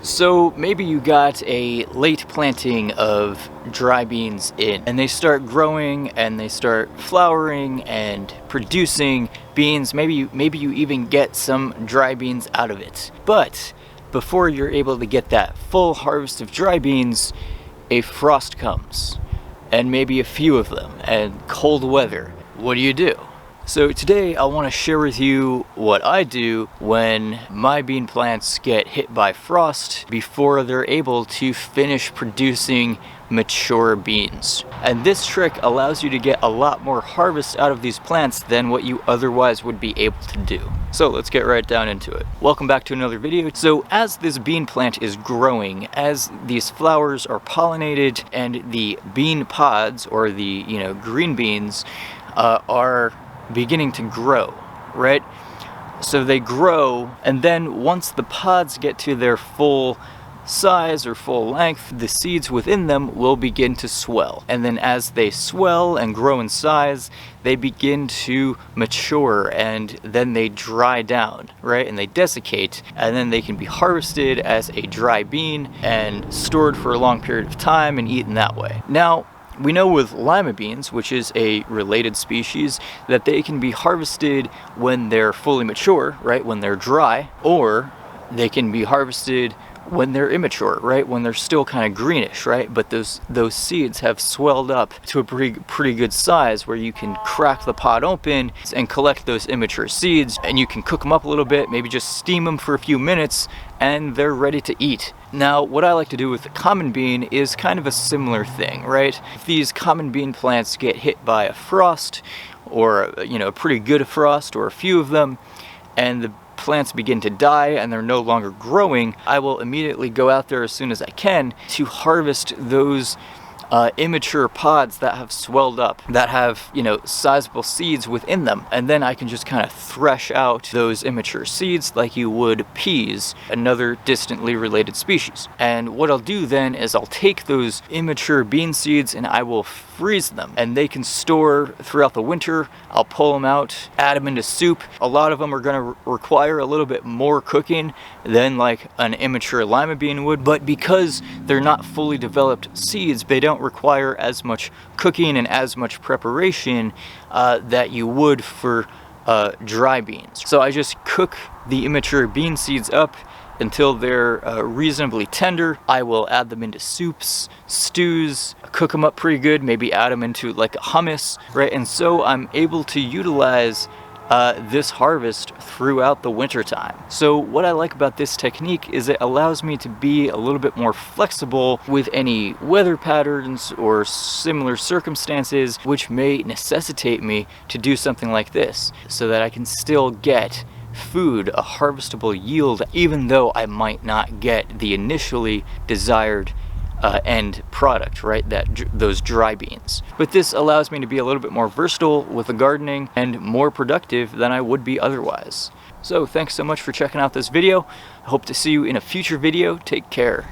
So maybe you got a late planting of dry beans in, and they start growing and they start flowering and producing beans. Maybe you even get some dry beans out of it. But before you're able to get that full harvest of dry beans, a frost comes, and maybe a few of them, and cold weather. What do you do? So today I want to share with you what I do when my bean plants get hit by frost before they're able to finish producing mature beans. And this trick allows you to get a lot more harvest out of these plants than what you otherwise would be able to do. So let's get right down into it. Welcome back to another video. So as this bean plant is growing, as these flowers are pollinated and the bean pods, or the green beans, are beginning to grow, right? So they grow, and then once the pods get to their full size or full length, the seeds within them will begin to swell. And then as they swell and grow in size, they begin to mature, and then they dry down, right? And they desiccate, and then they can be harvested as a dry bean and stored for a long period of time and eaten that way. Now, we know with lima beans, which is a related species, that they can be harvested when they're fully mature, right, when they're dry, or they can be harvested when they're immature, right, when they're still kind of greenish, right, but those seeds have swelled up to a pretty good size where you can crack the pod open and collect those immature seeds, and you can cook them up a little bit, maybe just steam them for a few minutes, and they're ready to eat. Now, what I like to do with the common bean is kind of a similar thing, right? If these common bean plants get hit by a frost, or a pretty good frost, or a few of them, and the plants begin to die and they're no longer growing, I will immediately go out there as soon as I can to harvest those immature pods that have swelled up, that have sizable seeds within them, and then I can just kind of thresh out those immature seeds like you would peas, another distantly related species. And what I'll do then is I'll take those immature bean seeds and I will freeze them, and they can store throughout the winter. I'll pull them out, add them into soup. A lot of them are going to require a little bit more cooking than like an immature lima bean would, but because they're not fully developed seeds, they don't require as much cooking and as much preparation that you would for dry beans. So I just cook the immature bean seeds up until they're reasonably tender. I will add them into soups, stews, cook them up pretty good, maybe add them into like a hummus, right? And so I'm able to utilize this harvest throughout the winter time. So what I like about this technique is it allows me to be a little bit more flexible with any weather patterns or similar circumstances which may necessitate me to do something like this, so that I can still get food, a harvestable yield, even though I might not get the initially desired end product, right, those dry beans. But this allows me to be a little bit more versatile with the gardening and more productive than I would be otherwise. So thanks so much for checking out this video. I hope to see you in a future video. Take care.